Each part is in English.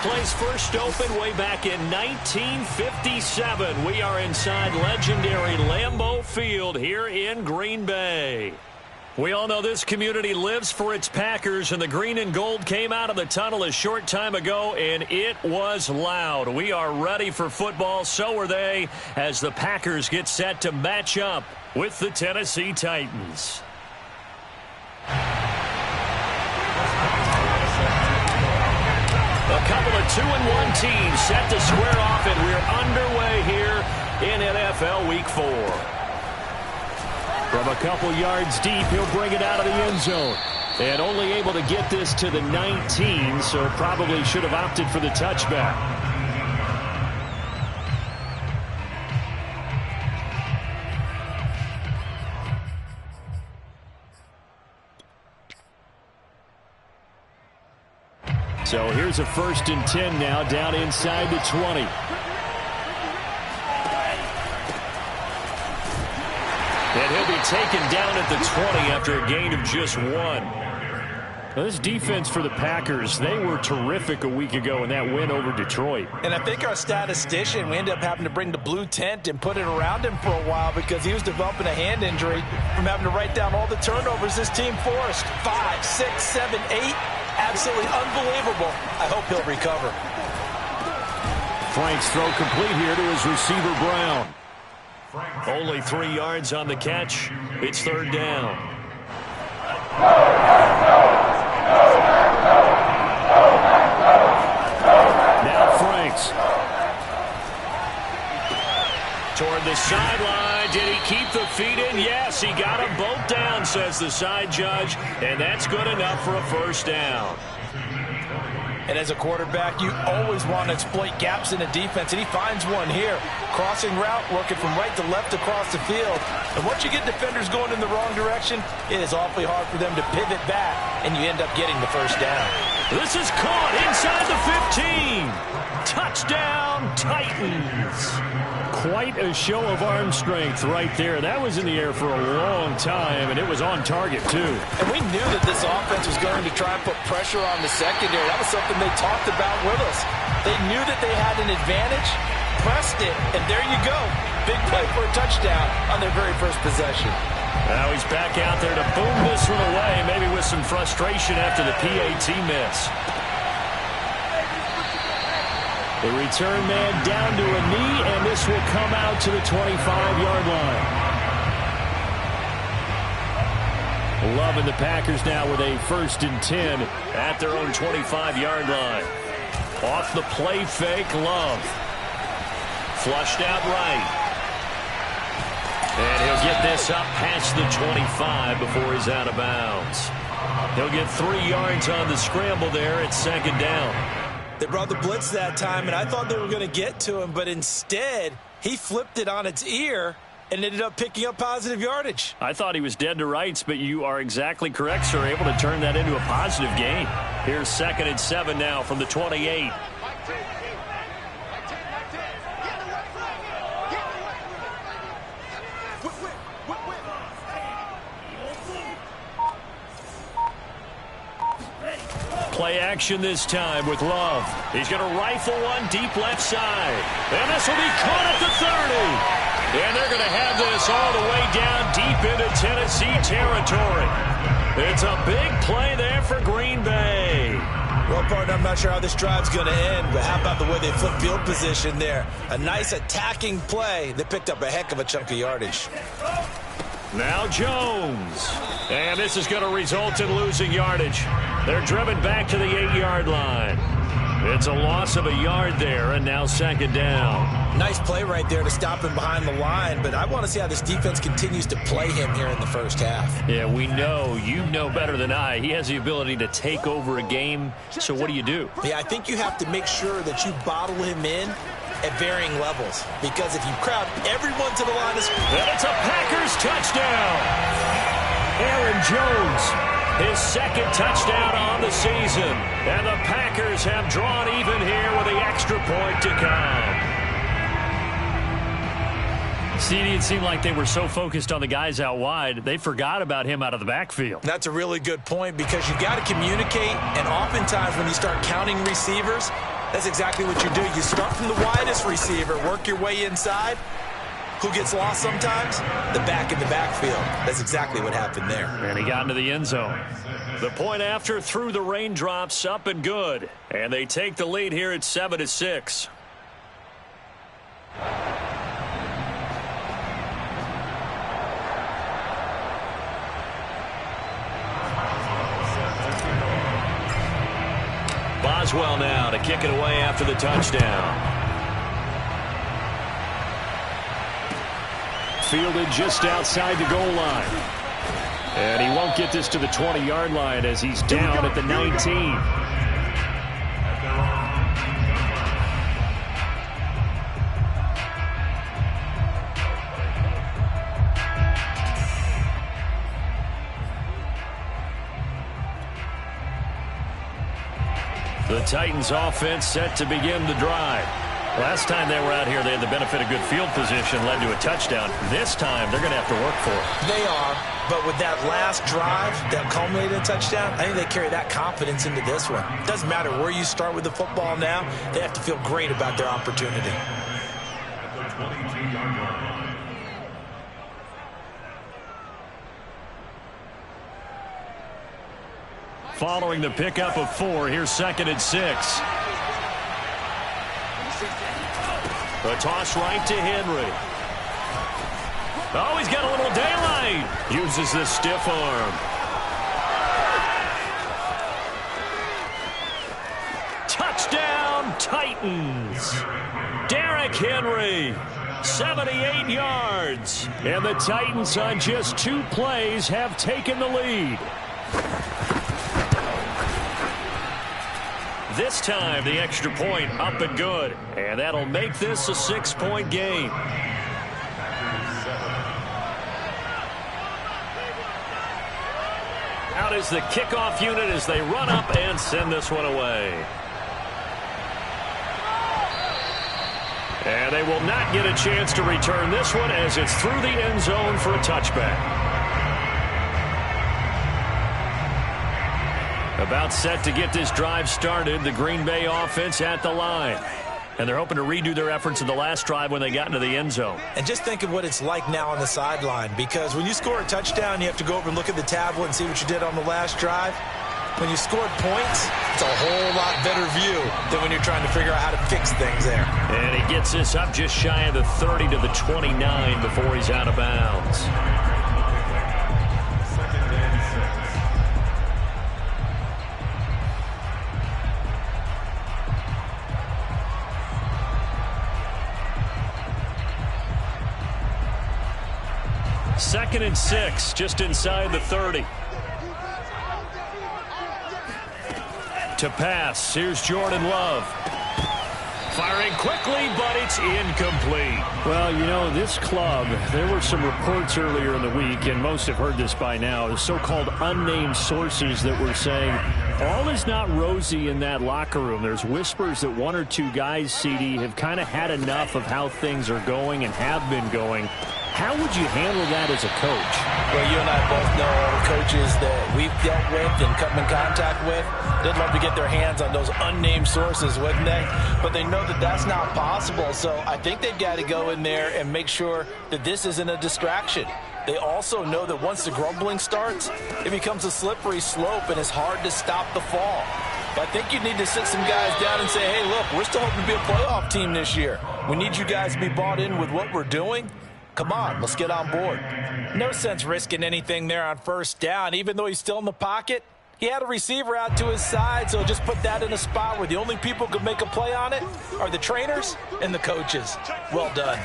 place first opened way back in 1957. We are inside legendary Lambeau Field here in Green Bay. We all know this community lives for its Packers, and the green and gold came out of the tunnel a short time ago, and it was loud. We are ready for football, so are they, as the Packers get set to match up with the Tennessee Titans. A couple of 2-1 teams set to square off, and we're underway here in NFL Week 4. From a couple yards deep, he'll bring it out of the end zone. And only able to get this to the 19, so probably should have opted for the touchback. So here's a 1st and 10 now, down inside the 20. And he'll be taken down at the 20 after a gain of just 1. Well, this defense for the Packers, they were terrific a week ago in that win over Detroit. And I think our statistician, we ended up having to bring the blue tent and put it around him for a while because he was developing a hand injury from having to write down all the turnovers this team forced. 5, 6, 7, 8. Absolutely unbelievable. I hope he'll recover. Frank's throw complete here to his receiver, Brown. Only 3 yards on the catch. It's 3rd down. Now Franks. Toward the sideline. Did he keep the feet in? Yes, he got them both down, says the side judge. And that's good enough for a 1st down. And as a quarterback, you always want to exploit gaps in the defense, and he finds one here. Crossing route, working from right to left across the field. And once you get defenders going in the wrong direction, it is awfully hard for them to pivot back, and you end up getting the 1st down. This is caught inside the 15. Touchdown, Titans. Quite a show of arm strength right there. That was in the air for a long time, and it was on target, too. And we knew that this offense was going to try and put pressure on the secondary. That was something they talked about with us. They knew that they had an advantage, pressed it, and there you go. Big play for a touchdown on their very first possession. Now he's back out there to boom this one away, maybe with some frustration after the PAT miss. The return man down to a knee, and this will come out to the 25-yard line. Loving the Packers now with a 1st and 10 at their own 25-yard line. Off the play fake, Love. Flushed out right. And he'll get this up past the 25 before he's out of bounds. He'll get 3 yards on the scramble there at 2nd down. They brought the blitz that time, and I thought they were going to get to him, but instead, he flipped it on its ear and ended up picking up positive yardage. I thought he was dead to rights, but you are exactly correct, sir. Able to turn that into a positive gain. Here's 2nd and 7 now from the 28. Play action this time with Love. He's going to rifle one deep left side. And this will be caught at the 30. And they're going to have this all the way down deep into Tennessee territory. It's a big play there for Green Bay. Well, partner, I'm not sure how this drive's going to end, but how about the way they flip field position there? A nice attacking play that picked up a heck of a chunk of yardage. Now Jones. And this is going to result in losing yardage. They're driven back to the 8-yard line. It's a loss of a yard there, and now 2nd down. Nice play right there to stop him behind the line, but I want to see how this defense continues to play him here in the 1st half. Yeah, we know. You know better than I. He has the ability to take over a game, so what do you do? Yeah, I think you have to make sure that you bottle him in at varying levels, because if you crowd everyone to the line of scrimmage. And it's a Packers touchdown. Aaron Jones, his 2nd touchdown on the season. And the Packers have drawn even here with the extra point to come. CD, it seemed like they were so focused on the guys out wide, they forgot about him out of the backfield. That's a really good point, because you got to communicate, and oftentimes when you start counting receivers, That's exactly what you do. You start from the widest receiver, work your way inside. Who gets lost sometimes? The back in the backfield. That's exactly what happened there. And he got into the end zone. The point after through the raindrops, up and good. And they take the lead here at 7-6. Boswell now to kick it away after the touchdown. Fielded just outside the goal line. And he won't get this to the 20-yard line as he's down at the 19. The Titans offense set to begin the drive. Last time they were out here, they had the benefit of good field position, led to a touchdown. This time, they're going to have to work for it. They are, but with that last drive that culminated in a touchdown, I think they carry that confidence into this one. It doesn't matter where you start with the football now. They have to feel great about their opportunity. Following the pickup of 4, here's 2nd and 6. A toss right to Henry. Oh, he's got a little daylight. Uses the stiff arm. Touchdown, Titans. Derrick Henry, 78 yards. And the Titans on just 2 plays have taken the lead. This time, the extra point up and good. And that'll make this a 6-point game. Out is the kickoff unit as they run up and send this one away. And they will not get a chance to return this one as it's through the end zone for a touchback. About set to get this drive started, the Green Bay offense at the line. And they're hoping to redo their efforts in the last drive when they got into the end zone. And just think of what it's like now on the sideline, because when you score a touchdown, you have to go over and look at the tablet and see what you did on the last drive. When you scored points, it's a whole lot better view than when you're trying to figure out how to fix things there. And he gets this up just shy of the 30 to the 29 before he's out of bounds. Second and 6, just inside the 30. To pass, here's Jordan Love. Firing quickly, but it's incomplete. Well, you know, this club, there were some reports earlier in the week, and most have heard this by now, the so-called unnamed sources that were saying all is not rosy in that locker room. There's whispers that 1 or 2 guys, CD, have kind of had enough of how things are going and have been going. How would you handle that as a coach? Well, you and I both know all the coaches that we've dealt with and come in contact with. They'd love to get their hands on those unnamed sources, wouldn't they? But they know that that's not possible. So I think they've got to go in there and make sure that this isn't a distraction. They also know that once the grumbling starts, it becomes a slippery slope and it's hard to stop the fall. But I think you need to sit some guys down and say, hey, look, we're still hoping to be a playoff team this year. We need you guys to be bought in with what we're doing. Come on, let's get on board. No sense risking anything there on first down. Even though he's still in the pocket, he had a receiver out to his side, so just put that in a spot where the only people who could make a play on it are the trainers and the coaches. Well done.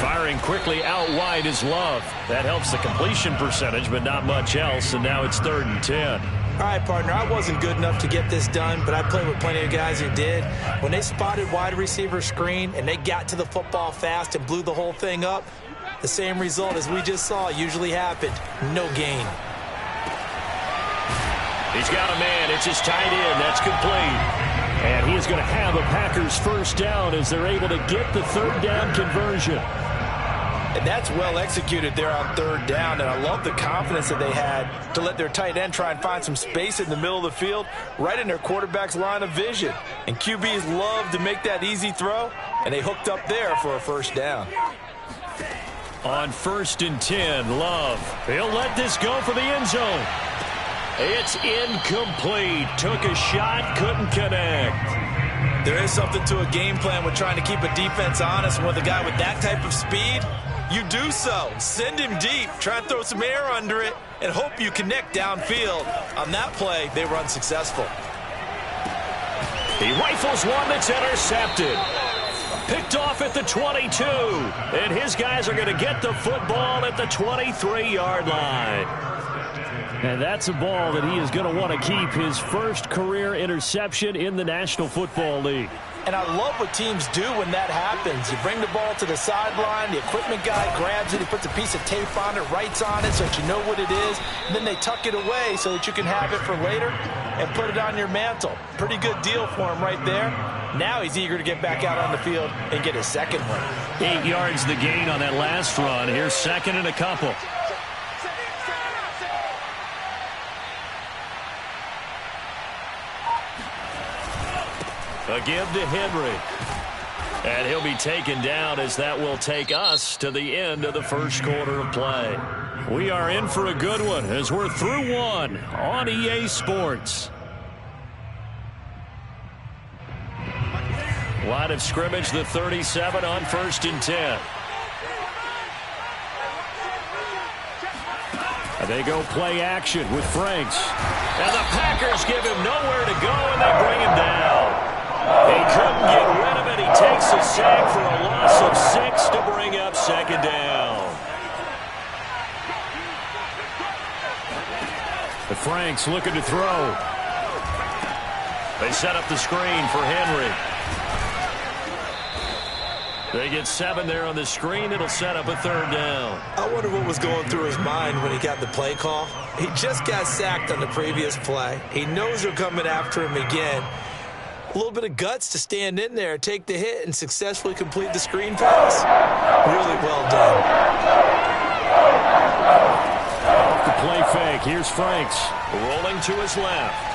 Firing quickly out wide is Love. That helps the completion percentage, but not much else, and now it's 3rd and 10. All right, partner, I wasn't good enough to get this done, but I played with plenty of guys who did. When they spotted wide receiver screen and they got to the football fast and blew the whole thing up, the same result as we just saw usually happened. No gain. He's got a man. It's his tight end. That's complete. And he is going to have a Packers first down as they're able to get the 3rd down conversion. And that's well executed there on third down. And I love the confidence that they had to let their tight end try and find some space in the middle of the field, right in their quarterback's line of vision. And QBs love to make that easy throw, and they hooked up there for a first down. On 1st and 10, Love. He'll let this go for the end zone. It's incomplete. Took a shot, couldn't connect. There is something to a game plan with trying to keep a defense honest. With a guy with that type of speed, you do so. Send him deep, try and throw some air under it, and hope you connect downfield. On that play, they were unsuccessful. He rifles one that's intercepted. Picked off at the 22. And his guys are going to get the football at the 23-yard line. And that's a ball that he is going to want to keep, his first career interception in the National Football League. And I love what teams do when that happens. You bring the ball to the sideline, the equipment guy grabs it, he puts a piece of tape on it, writes on it so that you know what it is, and then they tuck it away so that you can have it for later and put it on your mantle. Pretty good deal for him right there. Now he's eager to get back out on the field and get his second one. 8 yards the gain on that last run. Here's second and a couple. A give to Henry. And he'll be taken down as that will take us to the end of the first quarter of play. We are in for a good one as we're through one on EA Sports. Line of scrimmage, the 37 on 1st and 10. And they go play action with Franks. And the Packers give him nowhere to go, and they bring him down. He couldn't get rid of it. He takes a sack for a loss of 6 to bring up second down. The Franks looking to throw. They set up the screen for Henry. They get 7 there on the screen. It'll set up a third down. I wonder what was going through his mind when he got the play call. He just got sacked on the previous play. He knows they're coming after him again. A little bit of guts to stand in there, take the hit, and successfully complete the screen pass. Really well done. Off the play fake. Here's Franks. Rolling to his left.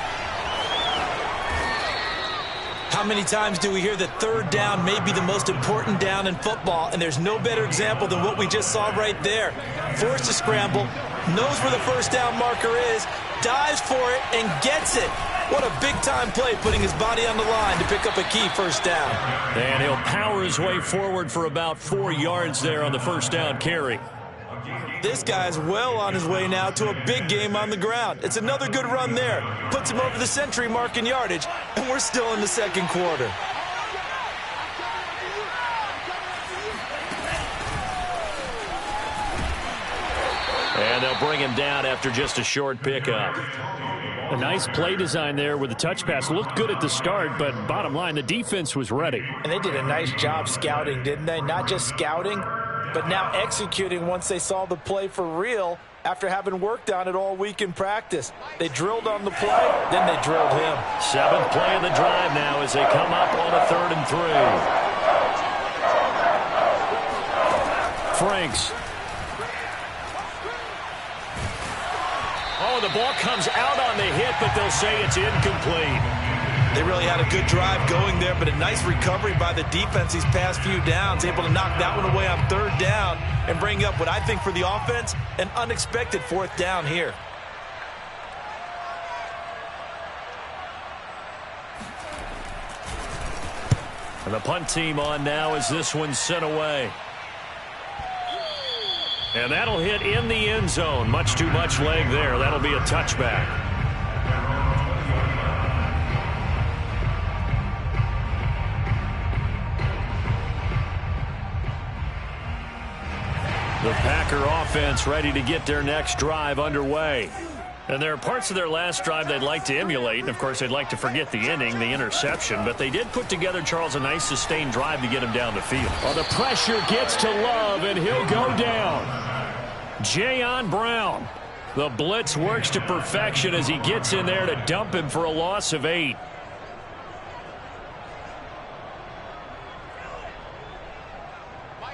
How many times do we hear that third down may be the most important down in football, and there's no better example than what we just saw right there. Forced to scramble, knows where the first down marker is, dives for it, and gets it. What a big-time play, putting his body on the line to pick up a key first down. And he'll power his way forward for about 4 yards there on the first down carry. This guy's well on his way now to a big game on the ground. It's another good run there. Puts him over the century mark in yardage, and we're still in the second quarter. And they'll bring him down after just a short pickup. A nice play design there with the touch pass. Looked good at the start, but bottom line, the defense was ready. And they did a nice job scouting, didn't they? Not just scouting, but now executing once they saw the play for real after having worked on it all week in practice. They drilled on the play, then they drilled him. 7th play of the drive now as they come up on a 3rd and 3. Franks. Oh, the ball comes out on the hit, but they'll say it's incomplete. They really had a good drive going there, but a nice recovery by the defense these past few downs, able to knock that one away on 3rd down and bring up what I think for the offense, an unexpected 4th down here. And the punt team on now as this one's sent away. And that'll hit in the end zone. Much too much leg there. That'll be a touchback. The Packer offense ready to get their next drive underway. And there are parts of their last drive they'd like to emulate. And, of course, they'd like to forget the inning, the interception. But they did put together, Charles, a nice sustained drive to get him down the field. Well, the pressure gets to Love, and he'll go down. Jayon Brown. The blitz works to perfection as he gets in there to dump him for a loss of 8.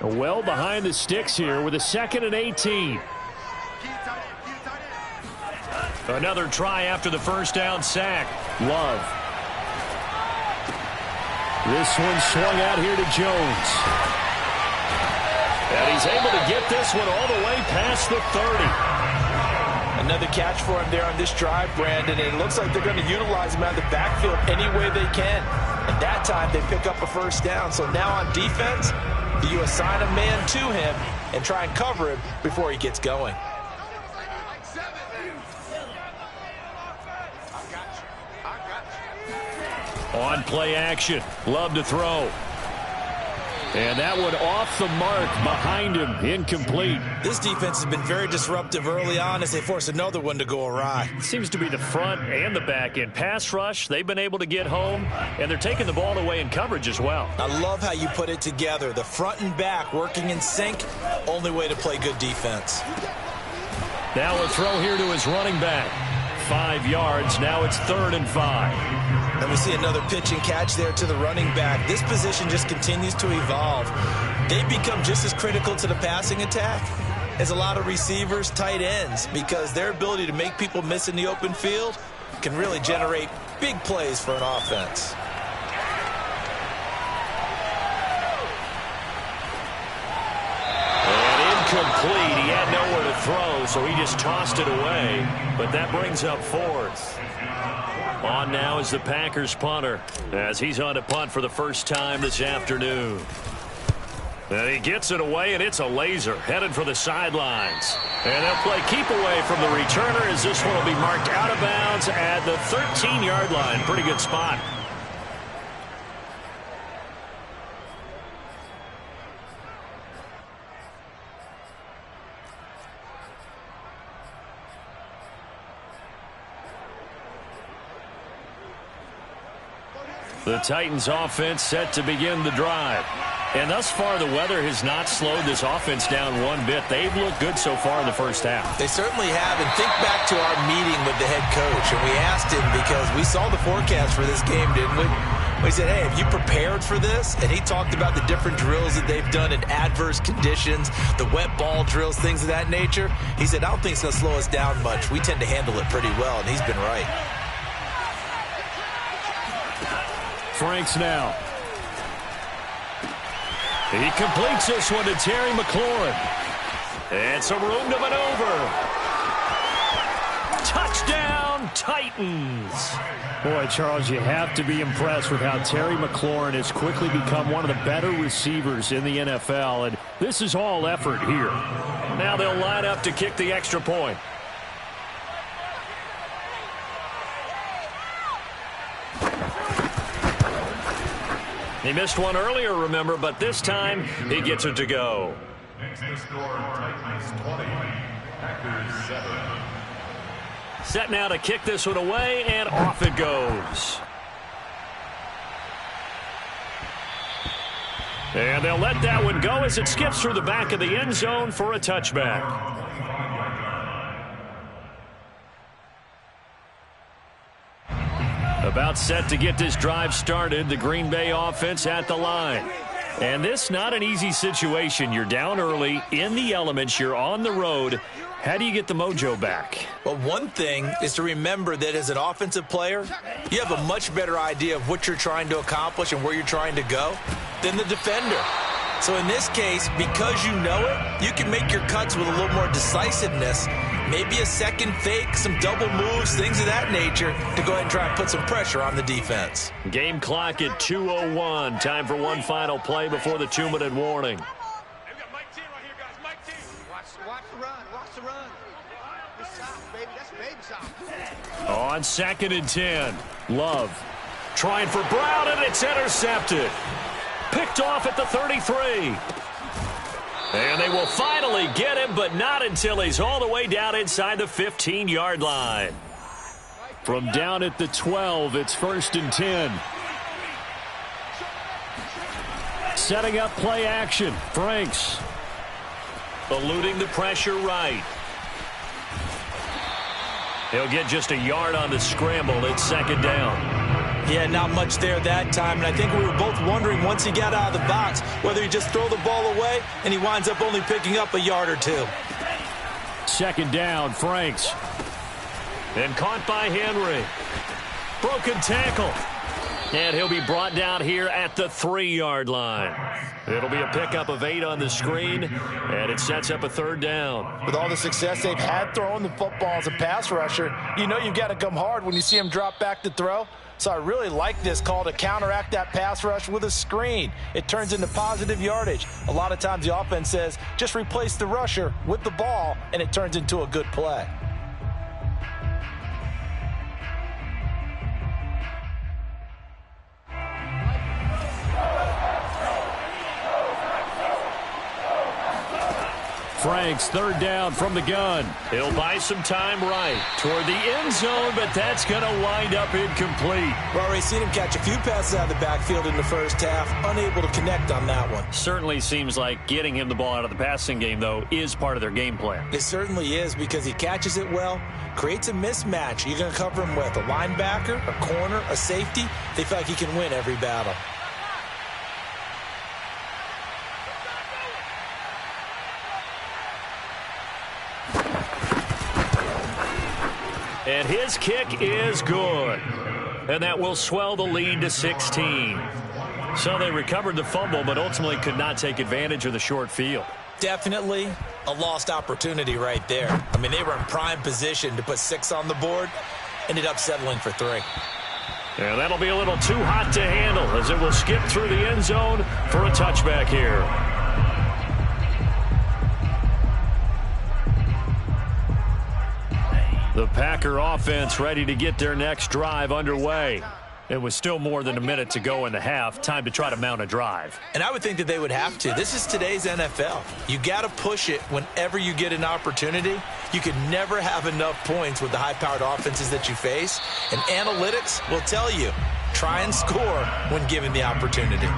Well behind the sticks here with a 2nd and 18. Another try after the first down sack. Love. This one swung out here to Jones. And he's able to get this one all the way past the 30. Another catch for him there on this drive, Brandon, and it looks like they're going to utilize him out of the backfield any way they can. And that time they pick up a first down. So now on defense, you assign a man to him and try and cover him before he gets going. On play action, Love to throw. And that one off the mark behind him, incomplete. This defense has been very disruptive early on as they force another one to go awry. Seems to be the front and the back end. Pass rush, they've been able to get home, and they're taking the ball away in coverage as well. I love how you put it together. The front and back working in sync, only way to play good defense. Now a throw here to his running back. 5 yards, now it's 3rd and 5. And we see another pitch and catch there to the running back. This position just continues to evolve. They become just as critical to the passing attack as a lot of receivers, tight ends, because their ability to make people miss in the open field can really generate big plays for an offense. Incomplete. He had nowhere to throw, so he just tossed it away. But that brings up 4th. On now is the Packers punter as he's on to punt for the first time this afternoon. And he gets it away, and it's a laser headed for the sidelines. And they'll play keep away from the returner as this one will be marked out of bounds at the 13-yard line. Pretty good spot. The Titans offense set to begin the drive. And thus far, the weather has not slowed this offense down one bit. They've looked good so far in the first half. They certainly have. And think back to our meeting with the head coach. And we asked him because we saw the forecast for this game, didn't we? We said, hey, have you prepared for this? And he talked about the different drills that they've done in adverse conditions, the wet ball drills, things of that nature. He said, I don't think it's going to slow us down much. We tend to handle it pretty well, and he's been right. Franks now. He completes this one to Terry McLaurin. And some room to maneuver. Touchdown, Titans. Boy, Charles, you have to be impressed with how Terry McLaurin has quickly become one of the better receivers in the NFL. And this is all effort here. Now they'll line up to kick the extra point. He missed one earlier, remember, but this time he gets it to go. Makes the score Titans 20, Packers 7. Set now to kick this one away, and off it goes. And they'll let that one go as it skips through the back of the end zone for a touchback. About set to get this drive started, the Green Bay offense at the line. And this not an easy situation. You're down early, in the elements, you're on the road. How do you get the mojo back? Well, one thing is to remember that as an offensive player, you have a much better idea of what you're trying to accomplish and where you're trying to go than the defender. So in this case, because you know it, you can make your cuts with a little more decisiveness. Maybe a second fake, some double moves, things of that nature to go ahead and try and put some pressure on the defense. Game clock at 2:01. Time for one final play before the 2-minute warning. Hey, we got Mike T right here, guys. Mike T. Watch the run. Watch the run. Good stop, baby. That's baby stop. On 2nd and 10, Love trying for Brown, and it's intercepted. Picked off at the 33. And they will finally get him, but not until he's all the way down inside the 15-yard line. From down at the 12, it's 1st and 10. Setting up play action. Franks. Eluding the pressure right. He'll get just a yard on the scramble. It's 2nd down. Yeah, not much there that time, and I think we were both wondering once he got out of the box whether he just throw the ball away and he winds up only picking up a yard or two. Second down, Franks. And caught by Henry. Broken tackle. And he'll be brought down here at the 3-yard line. It'll be a pickup of 8 on the screen, and it sets up a third down. With all the success they've had throwing the football as a pass rusher, you know you've got to come hard when you see him drop back to throw. So I really like this call to counteract that pass rush with a screen. It turns into positive yardage. A lot of times the offense says, just replace the rusher with the ball, and it turns into a good play. Franks, third down from the gun. He'll buy some time right toward the end zone, but that's going to wind up incomplete. We've already seen him catch a few passes out of the backfield in the first half, unable to connect on that one. Certainly seems like getting him the ball out of the passing game, though, is part of their game plan. It certainly is, because he catches it well, creates a mismatch. You're going to cover him with a linebacker, a corner, a safety. They feel like he can win every battle. And his kick is good. And that will swell the lead to 16. So they recovered the fumble, but ultimately could not take advantage of the short field. Definitely a lost opportunity right there. I mean, they were in prime position to put 6 on the board. Ended up settling for 3. And that'll be a little too hot to handle as it will skip through the end zone for a touchback here. The Packer offense ready to get their next drive underway. It was still more than a minute to go in the half. Time to try to mount a drive. And I would think that they would have to. This is today's NFL. You got to push it whenever you get an opportunity. You can never have enough points with the high-powered offenses that you face. And analytics will tell you, try and score when given the opportunity.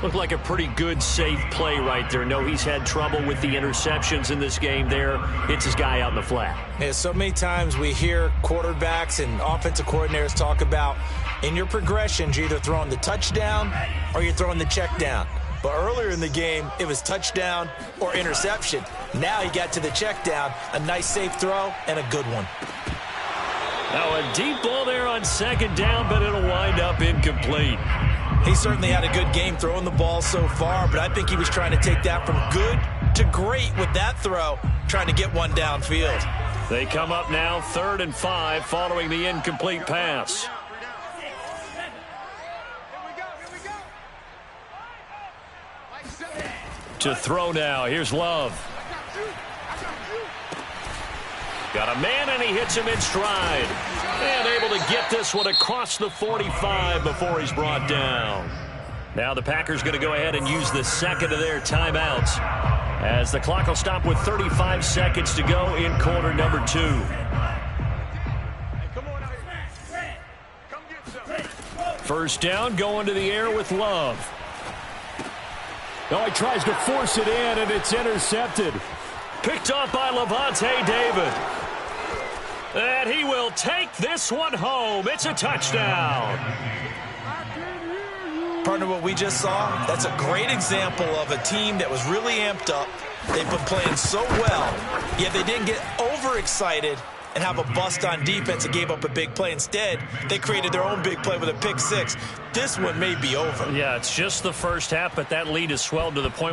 Looked like a pretty good, safe play right there. No, he's had trouble with the interceptions in this game there. Hits his guy out in the flat. Yeah, so many times we hear quarterbacks and offensive coordinators talk about in your progressions, you're either throwing the touchdown or you're throwing the check down. But earlier in the game, it was touchdown or interception. Now he got to the check down, a nice safe throw, and a good one. Now a deep ball there on second down, but it'll wind up incomplete. He certainly had a good game throwing the ball so far, but I think he was trying to take that from good to great with that throw, trying to get one downfield. They come up now 3rd and 5 following the incomplete pass. To throw now. Here's Love. Got a man, and he hits him in stride. And able to get this one across the 45 before he's brought down. Now the Packers going to go ahead and use the second of their timeouts, as the clock will stop with 35 seconds to go in quarter number 2. First down, going to the air with Love. Oh, he tries to force it in, and it's intercepted. Picked off by Levante David. And he will take this one home. It's a touchdown. Partner, what we just saw, that's a great example of a team that was really amped up. They've been playing so well, yet they didn't get overexcited and have a bust on defense and gave up a big play. Instead, they created their own big play with a pick 6. This one may be over. Yeah, it's just the first half, but that lead has swelled to the point